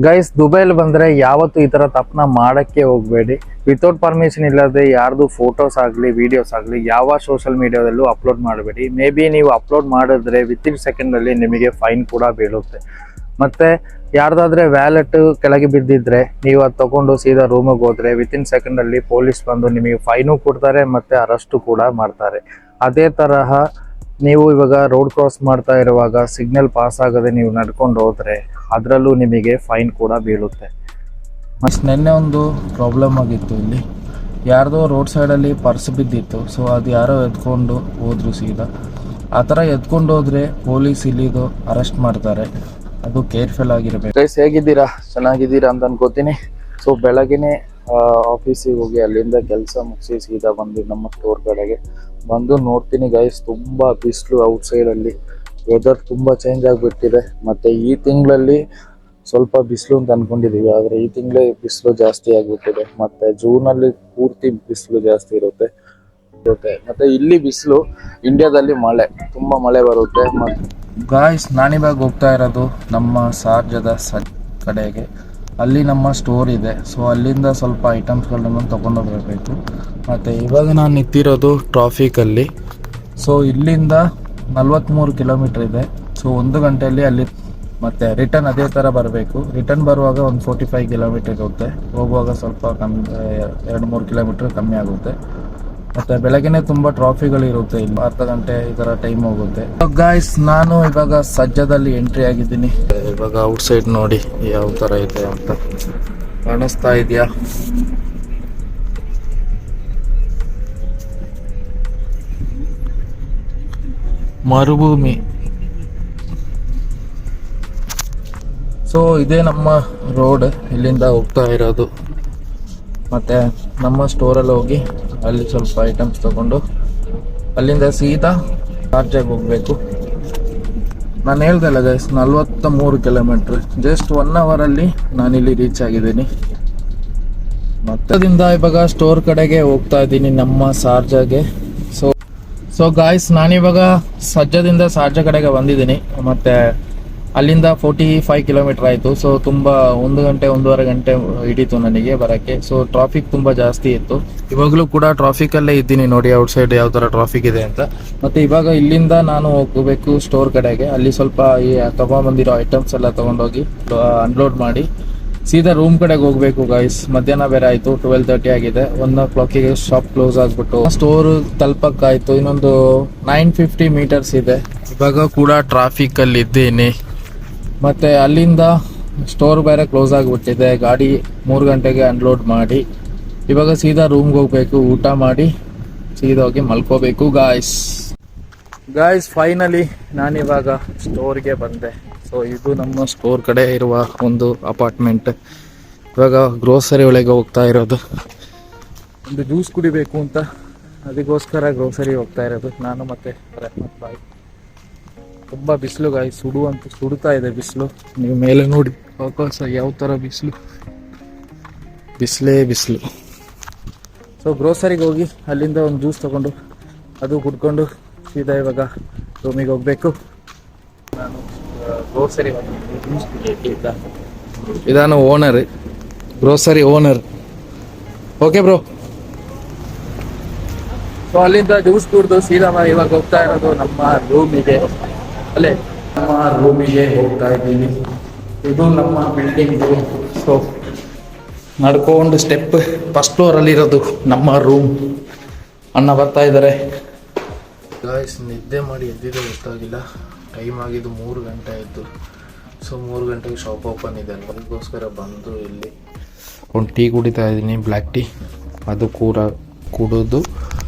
Guys, ದುಬೈಲಿ ಬಂದ್ರೆ ಯಾವತ್ತು ಈ ತರ ತಪ್ಪನ ಮಾಡಕ್ಕೆ ಹೋಗ್ಬೇಡಿ. ವಿತೌಟ್ ಪರ್ಮಿಷನ್ ಇಲ್ಲದೆ ಯಾರ್ದು ಫೋಟೋಸ್ ಆಗಲಿ ವಿಡಿಯೋಸ್ ಆಗಲಿ ಯಾವ ಸೋಷಿಯಲ್ ಮೀಡಿಯಾದಲ್ಲೂ ಅಪ್ಲೋಡ್ ಮಾಡಬೇಡಿ. ಮೇ ಬಿ ನೀವು ಅಪ್ಲೋಡ್ ಮಾಡಿದ್ರೆ ವಿತಿನ್ ಸೆಕೆಂಡ್ ಅಲ್ಲಿ ನಿಮಗೆ ಫೈನ್ ಕೂಡ ಬೀಳುತ್ತೆ. ಮತ್ತೆ ಯಾರ್ದಾದ್ರೆ ವ್ಯಾಲೆಟ್ ಕೆಳಗೆ ಬಿದ್ದಿದ್ರೆ ನೀವು ಅದು ತಗೊಂಡು ಸೀದಾ ರೂಮಿಗೆ ಹೋದ್ರೆ ವಿತಿನ್ ಸೆಕೆಂಡ್ ಅಲ್ಲಿ ಪೊಲೀಸ್ ಬಂದು ನಿಮಗೆ ಫೈನು ಕೊಡ್ತಾರೆ ಮತ್ತೆ ಅರೆಸ್ಟ್ ಕೂಡ ಮಾಡ್ತಾರೆ. ಅದೇ ತರಹ ನೀವು ಇವಾಗ ರೋಡ್ ಕ್ರಾಸ್ ಮಾಡ್ತಾ ಇರುವಾಗ ಸಿಗ್ನಲ್ ಪಾಸ್ ಆಗದೆ ನೀವು ನಡ್ಕೊಂಡು ಹೋದ್ರೆ ಅದರಲ್ಲೂ ನಿಮಗೆ ಫೈನ್ ಕೂಡ ಬೀಳುತ್ತೆ. ನಿನ್ನೆ ಒಂದು ಪ್ರಾಬ್ಲಮ್ ಆಗಿತ್ತು. ಇಲ್ಲಿ ಯಾರ್ದೋ ರೋಡ್ ಸೈಡಲ್ಲಿ ಪರ್ಸ್ ಬಿದ್ದಿತ್ತು. ಸೊ ಅದು ಯಾರೋ ಎತ್ಕೊಂಡು ಹೋದ್ರು ಸೀದಾ. ಆ ಥರ ಎತ್ಕೊಂಡು ಹೋದ್ರೆ ಪೊಲೀಸ್ ಇಲ್ಲಿದು ಅರೆಸ್ಟ್ ಮಾಡ್ತಾರೆ. ಅದು ಕೇರ್ಫುಲ್ ಆಗಿರಬೇಕು. ಗೈಸ್, ಹೇಗಿದ್ದೀರಾ? ಚೆನ್ನಾಗಿದ್ದೀರಾ ಅಂತ ಅನ್ಕೋತೀನಿ. ಸೊ ಬೆಳಗ್ಗೆನೆ ಆಫೀಸಿಗೆ ಹೋಗಿ ಅಲ್ಲಿಂದ ಕೆಲಸ ಮುಗಿಸಿ ಸೀದಾ ಬಂದು ನಮ್ಮ ಸ್ಟೋರ್ ಕಡೆಗೆ ಬಂದು ನೋಡ್ತೀನಿ ಗೈಸ್, ತುಂಬಾ ಬಿಸಿಲು ಔಟ್ ಸೈಡ್ ಅಲ್ಲಿ. ವೆದರ್ ತುಂಬಾ ಚೇಂಜ್ ಆಗಿಬಿಟ್ಟಿದೆ. ಮತ್ತೆ ಈ ತಿಂಗಳಲ್ಲಿ ಸ್ವಲ್ಪ ಬಿಸಿಲು ಅಂತ ಅನ್ಕೊಂಡಿದೀವಿ, ಆದ್ರೆ ಈ ತಿಂಗಳೇ ಬಿಸಿಲು ಜಾಸ್ತಿ ಆಗ್ಬಿಟ್ಟಿದೆ. ಮತ್ತೆ ಜೂನ್ ಅಲ್ಲಿ ಪೂರ್ತಿ ಬಿಸಿಲು ಜಾಸ್ತಿ ಇರುತ್ತೆ. ಮತ್ತೆ ಇಲ್ಲಿ ಬಿಸಿಲು, ಇಂಡಿಯಾದಲ್ಲಿ ಮಳೆ, ತುಂಬಾ ಮಳೆ ಬರುತ್ತೆ. ಗಾಯ್ಸ್, ನಾನಿವಾಗ ಹೋಗ್ತಾ ಇರೋದು ನಮ್ಮ ಶಾರ್ಜಾದ ಕಡೆಗೆ. ಅಲ್ಲಿ ನಮ್ಮ ಸ್ಟೋರ್ ಇದೆ. ಸೊ ಅಲ್ಲಿಂದ ಸ್ವಲ್ಪ ಐಟಮ್ಸ್ಗಳನ್ನು ತಗೊಂಡೋಗ್ಬೇಕು. ಮತ್ತು ಇವಾಗ ನಾನು ನಿಂತಿರೋದು ಟ್ರಾಫಿಕಲ್ಲಿ. ಸೊ ಇಲ್ಲಿಂದ 43 ಕಿಲೋಮೀಟರ್ ಇದೆ. ಸೊ 1 ಗಂಟೆಯಲ್ಲಿ ಅಲ್ಲಿ ಮತ್ತು ರಿಟರ್ನ್ ಅದೇ ಥರ ಬರಬೇಕು. ರಿಟರ್ನ್ ಬರುವಾಗ ಒಂದು 45 ಕಿಲೋಮೀಟರ್ ಇರುತ್ತೆ. ಹೋಗುವಾಗ ಸ್ವಲ್ಪ ಕಮ್ಮಿ 2-3 ಕಿಲೋಮೀಟರ್ ಕಮ್ಮಿ ಆಗುತ್ತೆ. ಮತ್ತು ಬೆಳಗ್ಗೆನೆ ತುಂಬ ಟ್ರಾಫಿಕ್ಗಳಿರುತ್ತೆ. ಇಲ್ಲಿ ಅರ್ಧ ಗಂಟೆ ಈ ಥರ ಟೈಮ್ ಹೋಗುತ್ತೆ. ಗಾಯ್ಸ್, ನಾನು ಇವಾಗ ಸಜ್ಜಾದಲ್ಲಿ ಎಂಟ್ರಿ ಆಗಿದ್ದೀನಿ. ಇವಾಗ ಔಟ್ ಸೈಡ್ ನೋಡಿ ಯಾವ ಥರ ಇದೆ ಅಂತ ಕಾಣಿಸ್ತಾ ಇದೆಯಾ? ಮರುಭೂಮಿ. ಸೊ ಇದೇ ನಮ್ಮ ರೋಡ್, ಇಲ್ಲಿಂದ ಹೋಗ್ತಾ ಇರೋದು. ಮತ್ತು ನಮ್ಮ ಸ್ಟೋರಲ್ಲಿ ಹೋಗಿ ಅಲ್ಲಿ ಸ್ವಲ್ಪ ಐಟಮ್ಸ್ ತಗೊಂಡು ಅಲ್ಲಿಂದ ಸೀದಾ ಶಾರ್ಜಾಗೆ ಹೋಗಬೇಕು. ನಾನು ಹೇಳ್ದಲ್ಲ ಗೈಸ್, 43 ಕಿಲೋಮೀಟ್ರ್, ಜಸ್ಟ್ 1 ಅವರಲ್ಲಿ ನಾನಿಲ್ಲಿ ರೀಚ್ ಆಗಿದ್ದೀನಿ. ಮತ್ತದಿಂದ ಇವಾಗ ಸ್ಟೋರ್ ಕಡೆಗೆ ಹೋಗ್ತಾ ಇದ್ದೀನಿ, ನಮ್ಮ ಶಾರ್ಜಾಗೆ. ಸೊ ಗಾಯ್ಸ್, ನಾನಿವಾಗ ಸಜ್ಜದಿಂದ ಶಾರ್ಜಾ ಕಡೆಗೆ ಬಂದಿದ್ದೀನಿ. ಮತ್ತು ಅಲ್ಲಿಂದ 45 ಕಿಲೋಮೀಟರ್ ಆಯಿತು. ಸೊ ತುಂಬ 1 ಗಂಟೆ 1.5 ಗಂಟೆ ಹಿಡಿತು ನನಗೆ ಬರೋಕ್ಕೆ. ಸೊ ಟ್ರಾಫಿಕ್ ತುಂಬ ಜಾಸ್ತಿ ಇತ್ತು. ಇವಾಗಲೂ ಕೂಡ ಟ್ರಾಫಿಕಲ್ಲೇ ಇದ್ದೀನಿ. ನೋಡಿ ಔಟ್ ಸೈಡ್ ಯಾವ ಥರ ಟ್ರಾಫಿಕ್ ಇದೆ ಅಂತ. ಮತ್ತು ಇವಾಗ ಇಲ್ಲಿಂದ ನಾನು ಹೋಗಬೇಕು ಸ್ಟೋರ್ ಕಡೆಗೆ. ಅಲ್ಲಿ ಸ್ವಲ್ಪ ಈ ತೊಗೊಂಬಂದಿರೋ ಐಟಮ್ಸ್ ಎಲ್ಲ ತೊಗೊಂಡೋಗಿ ಅನ್ಲೋಡ್ ಮಾಡಿ ಸೀದಾ ರೂಮ್ ಕಡೆಗೆ ಹೋಗಬೇಕು ಗಾಯ್ಸ್. ಮಧ್ಯಾಹ್ನ ಬೇರೆ ಆಯಿತು, 12:30 ಆಗಿದೆ. 1 o'clock ಶಾಪ್ ಕ್ಲೋಸ್ ಆಗಿಬಿಟ್ಟು ಸ್ಟೋರ್ ತಲುಪಕ್ಕಾಯಿತು. ಇನ್ನೊಂದು 950 ಮೀಟರ್ಸ್ ಇದೆ. ಇವಾಗ ಕೂಡ ಟ್ರಾಫಿಕಲ್ಲಿ ಇದ್ದೀನಿ. ಮತ್ತು ಅಲ್ಲಿಂದ ಸ್ಟೋರ್ ಬೇರೆ ಕ್ಲೋಸ್ ಆಗಿಬಿಟ್ಟಿದೆ. ಗಾಡಿ 3 ಗಂಟೆಗೆ ಅನ್ಲೋಡ್ ಮಾಡಿ ಇವಾಗ ಸೀದಾ ರೂಮ್ಗೆ ಹೋಗಬೇಕು. ಊಟ ಮಾಡಿ ಸೀದಾ ಹೋಗಿ ಮಲ್ಕೋಬೇಕು ಗಾಯ್ಸ್. ಫೈನಲಿ ನಾನಿವಾಗ ಸ್ಟೋರ್ಗೆ ಬಂದೆ. ಸೊ ಇದು ನಮ್ಮ ಸ್ಟೋರ್ ಕಡೆ ಇರುವ ಒಂದು ಅಪಾರ್ಟ್ಮೆಂಟ್. ಇವಾಗ ಗ್ರೋಸರಿ ಒಳಗೆ ಹೋಗ್ತಾ ಇರೋದು. ಒಂದು ಜ್ಯೂಸ್ ಕುಡಿಬೇಕು ಅಂತ, ಅದಕ್ಕೋಸ್ಕರ ಗ್ರೋಸರಿ ಹೋಗ್ತಾ ಇರೋದು ನಾನು ಮತ್ತೆ ರೆಹಮತ್ ಬಾಯ್. ತುಂಬ ಬಿಸಿಲು ಗಾಯ್ಸ್, ಸುಡುತ್ತಾ ಇದೆ ಬಿಸಿಲು. ನೀವು ಮೇಲೆ ನೋಡಿ ಆಕಾಶ ಯಾವ ಥರ ಬಿಸಿಲು. ಸೊ ಗ್ರೋಸರಿಗೆ ಹೋಗಿ ಅಲ್ಲಿಂದ ಒಂದು ಜ್ಯೂಸ್ ತೊಗೊಂಡು ಅದು ಕುಡ್ಕೊಂಡು ಸೀದಾ ಇವಾಗ ರೂಮಿಗೆ ಹೋಗಬೇಕು. ನಾನು ಗ್ರೋಸರಿ ಜ್ಯೂಸ್ ಕುಡಿಯೋಕ್ಕಿಂತ ಇದಾನು owner, grocery owner. Okay bro. So ಅಲ್ಲಿಂದ ಜ್ಯೂಸ್ ಕುಡಿದು ಸೀದಾ ಇವಾಗ ಹೋಗ್ತಾ ಇರೋದು ನಮ್ಮ ರೂಮಿಗೆ. ನಮ್ಮ ರೂಮಿಗೆ ಹೋಗ್ತಾ ಇದ್ದೀನಿ. ಇದು ನಮ್ಮ ಬಿಲ್ಡಿಂಗು. ಸೊ ನಡ್ಕೊಂಡು ಸ್ಟೆಪ್ ಫಸ್ಟ್ ಫ್ಲೋರಲ್ಲಿ ಇರೋದು ನಮ್ಮ ರೂಮ್. ಅಣ್ಣ ಬರ್ತಾ ಇದ್ದಾರೆ ಗಾಯ್ಸ್. ನಿದ್ದೆ ಮಾಡಿ ಎದ್ದಿದ್ದು ಗೊತ್ತಾಗಿಲ್ಲ. ಟೈಮ್ ಆಗಿದ್ದು 3 ಗಂಟೆ ಆಯಿತು. ಸೊ 3 ಗಂಟೆಗೆ ಶಾಪ್ ಓಪನ್ ಇದೆ, ಅದಕ್ಕೋಸ್ಕರ ಬಂದು ಇಲ್ಲಿ ಒಂದು ಟೀ ಕುಡಿತಾ ಇದ್ದೀನಿ, ಬ್ಲ್ಯಾಕ್ ಟೀ. ಅದು ಕೂಡ ಕುಡಿದು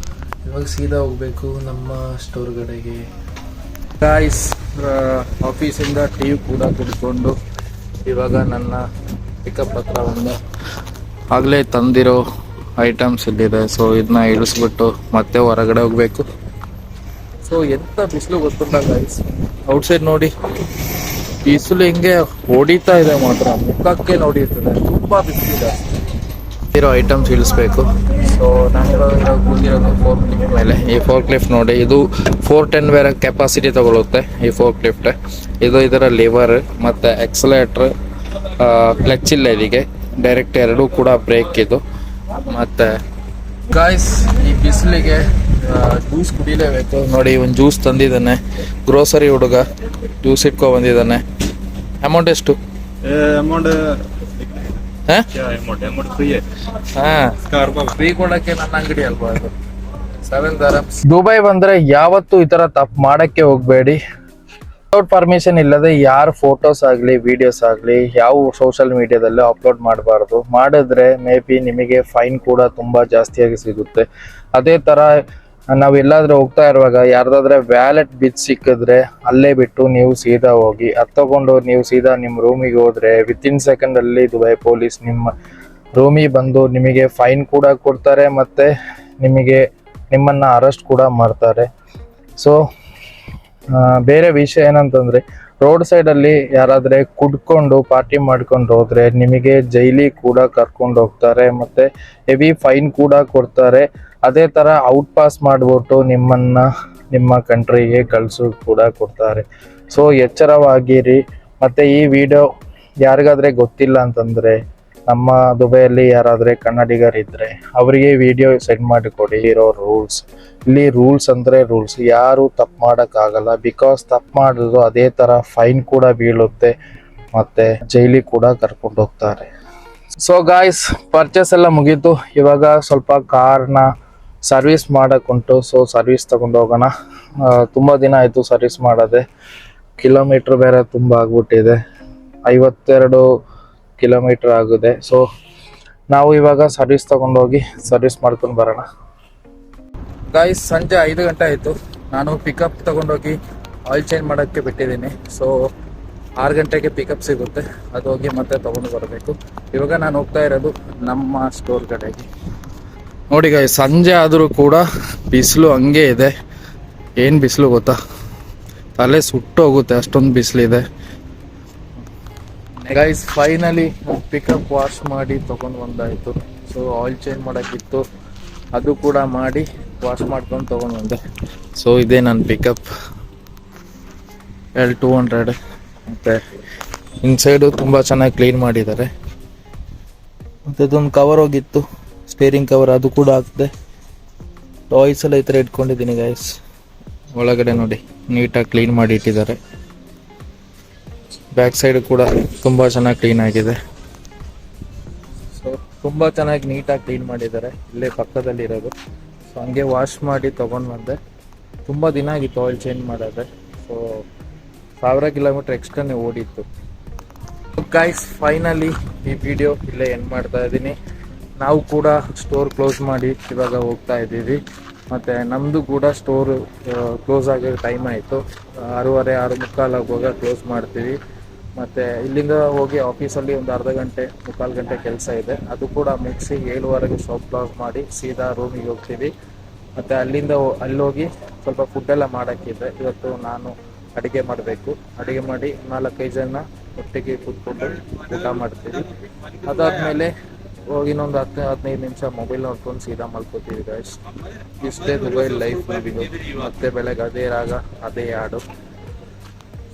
ಇವಾಗ ಸೀದಾ ಹೋಗಬೇಕು ನಮ್ಮ ಸ್ಟೋರ್ ಕಡೆಗೆ ಗಾಯ್ಸ್. ಆಫೀಸಿಂದ ಟೀ ಕೂಡ ಕುಡ್ಕೊಂಡು ಇವಾಗ ನನ್ನ ಪಿಕಪ್ ಹತ್ರ ಬಂದೆ. ಆಗಲೇ ತಂದಿರೋ ಐಟಮ್ಸ್ ಇಲ್ಲಿದೆ. ಸೊ ಇದನ್ನ ಇಳಿಸ್ಬಿಟ್ಟು ಮತ್ತೆ ಹೊರಗಡೆ ಹೋಗಬೇಕು. ಸೊ ಎಂಥ ಬಿಸಿಲು ಗೊತ್ತಿಲ್ಲ ಗಾಯ್ಸ್. ಔಟ್ಸೈಡ್ ನೋಡಿ ಬಿಸಿಲು ಹೆಂಗೆ ಹೊಡಿತಾ ಇದೆ, ಮಾತ್ರ ಮುಖಕ್ಕೆ ನೋಡಿರ್ತದೆ. ತುಂಬ ಬಿಸಿಲಿದೆ. ಇರೋ ಐಟಮ್ಸ್ ಇಳಿಸ್ಬೇಕು. ಸೊ ನಾನಿವಾಗ ಕೂತಿರೋದು ಫೋರ್ಕ್ ಲಿಫ್ಟ್ ಮೇಲೆ. ಈ ಫೋರ್ಕ್ ಲಿಫ್ಟ್ ನೋಡಿ, ಇದು 410 ಬೇರೆ ಕೆಪಾಸಿಟಿ ತಗೊಳುತ್ತೆ ಈ ಫೋರ್ಕ್ ಲಿಫ್ಟ್. ಇದು ಇದರ ಲಿವರ್ ಮತ್ತು ಎಕ್ಸಲೇಟ್ರ್ ಕ್ಲಚ್ ಇಲ್ಲ ಇದಕ್ಕೆ, ಡೈರೆಕ್ಟ್ ಎರಡೂ ಕೂಡ ಬ್ರೇಕ್ ಇದು. ಮತ್ತು ಗಾಯ್ಸ್ ಈ ಬಿಸಿಲಿಗೆ ಜ್ಯೂಸ್ ಕುಡಿಲೇಬೇಕು. ನೋಡಿ ಒಂದು ಜ್ಯೂಸ್ ತಂದಿದ್ದಾನೆ, ಗ್ರೋಸರಿ ಹುಡುಗ ಜ್ಯೂಸ್ ಇಟ್ಕೊ ಬಂದಿದ್ದಾನೆ. ಅಮೌಂಟ್ ಎಷ್ಟು? ಅಮೌಂಟ್ ಫ್ರೀ ಕೊಡಕ್ಕೆ ನನ್ನ ಅಂಗಡಿ ಅಲ್ವಾ ಅದು. 7 dirhams. ದುಬೈ ಬಂದ್ರೆ ಯಾವತ್ತೂ ಈ ತರ ತಪ್ಪು ಮಾಡಕ್ಕೆ ಹೋಗ್ಬೇಡಿ. ವಿತೌಟ್ ಪರ್ಮಿಷನ್ ಇಲ್ಲದೆ ಯಾರು ಫೋಟೋಸ್ ಆಗಲಿ ವಿಡಿಯೋಸ್ ಆಗಲಿ ಯಾವ ಸೋಷಿಯಲ್ ಮೀಡಿಯಾದಲ್ಲೂ ಅಪ್ಲೋಡ್ ಮಾಡಬಾರ್ದು. ಮಾಡಿದ್ರೆ ಮೇ ಬಿ ನಿಮಗೆ ಫೈನ್ ಕೂಡ ತುಂಬ ಜಾಸ್ತಿಯಾಗಿ ಸಿಗುತ್ತೆ. ಅದೇ ಥರ ನಾವೆಲ್ಲಾದ್ರೂ ಹೋಗ್ತಾ ಇರುವಾಗ ಯಾರ್ದಾದ್ರೆ ವ್ಯಾಲೆಟ್ ಬಿದ್ದು ಸಿಕ್ಕಿದ್ರೆ ಅಲ್ಲೇ ಬಿಟ್ಟು ನೀವು ಸೀದಾ ಹೋಗಿ ಅದು ತಗೊಂಡು ನೀವು ಸೀದಾ ನಿಮ್ಮ ರೂಮಿಗೆ ಹೋದ್ರೆ ವಿತಿನ್ ಸೆಕೆಂಡಲ್ಲಿ ದುಬೈ ಪೊಲೀಸ್ ನಿಮ್ಮ ರೂಮಿಗೆ ಬಂದು ನಿಮಗೆ ಫೈನ್ ಕೂಡ ಕೊಡ್ತಾರೆ ಮತ್ತು ನಿಮ್ಮನ್ನು ಅರೆಸ್ಟ್ ಕೂಡ ಮಾಡ್ತಾರೆ. ಸೊ ಬೇರೆ ವಿಷಯ ಏನಂತಂದರೆ, ರೋಡ್ ಸೈಡಲ್ಲಿ ಯಾರಾದರೆ ಕುಡ್ಕೊಂಡು ಪಾರ್ಟಿ ಮಾಡ್ಕೊಂಡು ಹೋದರೆ ನಿಮಗೆ ಜೈಲಿಗೆ ಕೂಡ ಕರ್ಕೊಂಡು ಹೋಗ್ತಾರೆ ಮತ್ತು ಹೆವಿ ಫೈನ್ ಕೂಡ ಕೊಡ್ತಾರೆ. ಅದೇ ಥರ ಔಟ್ ಪಾಸ್ ಮಾಡಿಬಿಟ್ಟು ನಿಮ್ಮ ಕಂಟ್ರಿಗೆ ಕಳಿಸೋದು ಕೂಡ ಕೊಡ್ತಾರೆ. ಸೊ ಎಚ್ಚರವಾಗಿರಿ. ಮತ್ತು ಈ ವಿಡಿಯೋ ಯಾರಿಗಾದರೆ ಗೊತ್ತಿಲ್ಲ ಅಂತಂದರೆ, ನಮ್ಮ ದುಬೈಯಲ್ಲಿ ಯಾರಾದರೆ ಕನ್ನಡಿಗರಿದ್ದರೆ ಅವರಿಗೆ ವಿಡಿಯೋ ಸೆಂಡ್ ಮಾಡಿಕೊಡಿ. ಇರೋ ರೂಲ್ಸ್ ಇಲ್ಲಿ ರೂಲ್ಸ್ ಅಂದರೆ ರೂಲ್ಸ್, ಯಾರು ತಪ್ಪು ಮಾಡೋಕ್ಕಾಗಲ್ಲ. ಬಿಕಾಸ್ ತಪ್ಪು ಮಾಡಿದ್ರು ಅದೇ ಥರ ಫೈನ್ ಕೂಡ ಬೀಳುತ್ತೆ ಮತ್ತು ಜೈಲಿಗೆ ಕೂಡ ಕರ್ಕೊಂಡು ಹೋಗ್ತಾರೆ. ಸೊ ಗಾಯ್ಸ್, ಪರ್ಚೇಸ್ ಎಲ್ಲ ಮುಗೀತು. ಇವಾಗ ಸ್ವಲ್ಪ ಕಾರ್ನ ಸರ್ವಿಸ್ ಮಾಡೋಕ್ಕುಂಟು. ಸೊ ಸರ್ವಿಸ್ ತಗೊಂಡು ಹೋಗೋಣ. ತುಂಬ ದಿನ ಆಯಿತು ಸರ್ವಿಸ್ ಮಾಡೋದೆ. ಕಿಲೋಮೀಟ್ರ್ ಬೇರೆ ತುಂಬ ಆಗ್ಬಿಟ್ಟಿದೆ, 52 ಕಿಲೋಮೀಟ್ರ್ ಆಗಿದೆ. ಸೊ ನಾವು ಇವಾಗ ಸರ್ವಿಸ್ ತಗೊಂಡೋಗಿ ಸರ್ವಿಸ್ ಮಾಡ್ಕೊಂಡು ಬರೋಣ. ಗಾಯ್ಸ್, ಸಂಜೆ 5 ಗಂಟೆ ಆಯಿತು. ನಾನು ಪಿಕಪ್ ತಗೊಂಡೋಗಿ ಆಯಿಲ್ ಚೇಂಜ್ ಮಾಡೋಕ್ಕೆ ಬಿಟ್ಟಿದ್ದೀನಿ. ಸೊ 6 ಗಂಟೆಗೆ ಪಿಕಪ್ ಸಿಗುತ್ತೆ, ಅದು ಹೋಗಿ ಮತ್ತೆ ತೊಗೊಂಡು ಬರಬೇಕು. ಇವಾಗ ನಾನು ಹೋಗ್ತಾ ಇರೋದು ನಮ್ಮ ಸ್ಟೋರ್ ಕಡೆಗೆ. ನೋಡಿ ಗಾಯ್ಸ್, ಸಂಜೆ ಆದರೂ ಕೂಡ ಬಿಸಿಲು ಹಂಗೆ ಇದೆ. ಏನು ಬಿಸಿಲು ಗೊತ್ತಾ, ತಲೆ ಸುಟ್ಟು ಹೋಗುತ್ತೆ ಅಷ್ಟೊಂದು ಬಿಸಿಲಿದೆ. ಗೈಸ್, ಫೈನಲಿ ಪಿಕಪ್ ವಾಶ್ ಮಾಡಿ ತೊಗೊಂಡು ಬಂದಾಯಿತು. ಸೊ ಆಯಿಲ್ ಚೇಂಜ್ ಮಾಡೋಕ್ಕಿತ್ತು, ಅದು ಕೂಡ ಮಾಡಿ ವಾಶ್ ಮಾಡ್ಕೊಂಡು ತೊಗೊಂಡು ಬಂದೆ. ಸೊ ಇದೇ ನನ್ನ ಪಿಕಪ್ L200. ಮತ್ತು ಇನ್ಸೈಡು ತುಂಬ ಚೆನ್ನಾಗಿ ಕ್ಲೀನ್ ಮಾಡಿದ್ದಾರೆ. ಮತ್ತು ಇದೊಂದು ಕವರ್ ಹೋಗಿತ್ತು, ಸ್ಟೇರಿಂಗ್ ಕವರ್, ಅದು ಕೂಡ ಹಾಕಿದೆ. ಟಾಯ್ಸ್ ಎಲ್ಲ ಈ ಥರ ಇಟ್ಕೊಂಡಿದ್ದೀನಿ ಗೈಸ್. ಒಳಗಡೆ ನೋಡಿ ನೀಟಾಗಿ ಕ್ಲೀನ್ ಮಾಡಿ ಇಟ್ಟಿದ್ದಾರೆ. ಬ್ಯಾಕ್ ಸೈಡ್ ಕೂಡ ತುಂಬ ಚೆನ್ನಾಗಿ ಕ್ಲೀನ್ ಆಗಿದೆ. ಸೊ ತುಂಬ ಚೆನ್ನಾಗಿ ನೀಟಾಗಿ ಕ್ಲೀನ್ ಮಾಡಿದ್ದಾರೆ. ಇಲ್ಲೇ ಪಕ್ಕದಲ್ಲಿರೋದು. ಸೊ ಹಂಗೆ ವಾಶ್ ಮಾಡಿ ತೊಗೊಂಡು ಬಂದೆ. ತುಂಬ ದಿನ ಆಗಿತ್ತು ಆಯಿಲ್ ಚೇಂಜ್ ಮಾಡೋದೆ. ಸೊ 1000 ಕಿಲೋಮೀಟ್ರ್ ಎಕ್ಸ್ಟ್ರಾನೇ ಓಡಿತ್ತು. ಗೈಸ್, ಫೈನಲಿ ಈ ವಿಡಿಯೋ ಇಲ್ಲೇ ಎಂಡ್ ಮಾಡ್ತಾ ಇದ್ದೀನಿ. ನಾವು ಕೂಡ ಸ್ಟೋರ್ ಕ್ಲೋಸ್ ಮಾಡಿ ಇವಾಗ ಹೋಗ್ತಾ ಇದ್ದೀವಿ. ಮತ್ತು ನಮ್ಮದು ಕೂಡ ಸ್ಟೋರು ಕ್ಲೋಸ್ ಆಗೋ ಟೈಮ್ ಆಯಿತು. 6:30 6:45 ಆಗುವಾಗ ಕ್ಲೋಸ್ ಮಾಡ್ತೀವಿ. ಮತ್ತು ಇಲ್ಲಿಂದ ಹೋಗಿ ಆಫೀಸಲ್ಲಿ ಒಂದು ಅರ್ಧ ಗಂಟೆ 3/4 ಗಂಟೆ ಕೆಲಸ ಇದೆ, ಅದು ಕೂಡ ಮುಗಿಸಿ 7:15ಗೆ ಶಾಪ್ ಕ್ಲೋಸ್ ಮಾಡಿ ಸೀದಾ ರೂಮಿಗೆ ಹೋಗ್ತೀವಿ. ಮತ್ತು ಅಲ್ಲೋಗಿ ಸ್ವಲ್ಪ ಫುಡ್ಡೆಲ್ಲ ಮಾಡೋಕ್ಕಿದೆ. ಇವತ್ತು ನಾನು ಅಡುಗೆ ಮಾಡಬೇಕು. ಅಡುಗೆ ಮಾಡಿ 4-5 ಜನ ಒಟ್ಟಿಗೆ ಕೂತ್ಕೊಂಡು ಊಟ ಮಾಡ್ತೀವಿ. ಅದಾದಮೇಲೆ ಹೋಗಿ ಇನ್ನೊಂದು 10-15 ನಿಮಿಷ ಮೊಬೈಲ್ ನೋಡ್ಕೊಂಡು ಸೀದಾ ಮಲ್ಕೋತೀವಿ ಗೈಸ್. ಇಷ್ಟೇ ದುಬೈ ಲೈಫ್ ನಮಗೆ. ಮತ್ತೆ ಬೆಳಗ್ಗೆ ಅದೇ ರಾಗ ಅದೇ ಹಾಡು.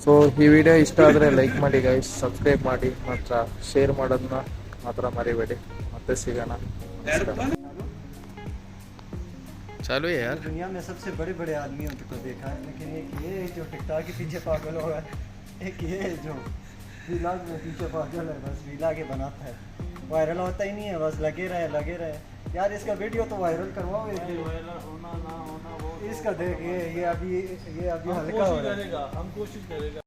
ಸೊ ಈ ವಿಡಿಯೋ ಇಷ್ಟ ಆದರೆ ಲೈಕ್ ಮಾಡಿ ಗೈಸ್, ಸಬ್ಸ್ಕ್ರೈಬ್ ಮಾಡಿ ಮತ್ತು ಶೇರ್ ಮಾಡೋದನ್ನ ಮಾತ್ರ ಮರಿಬೇಡಿ. ಮತ್ತೆ ಸಿಗೋಣ. चालू है यार। दुनिया में सबसे बड़े बड़े आदमियों को देखा है, लेकिन एक ये जो टिकटॉक के पीछे पागल होगा, एक ये जो वीलॉग में पीछे पागल है, बस वीलॉग के बनाता है, वायरल होता ही नहीं है, बस लगे रहे यार। इसका वीडियो तो वायरल करवाओ। वायरल होना ना होना वो इसका देख, ये अभी हल्का हो रहा है, हम कोशिश करेगा।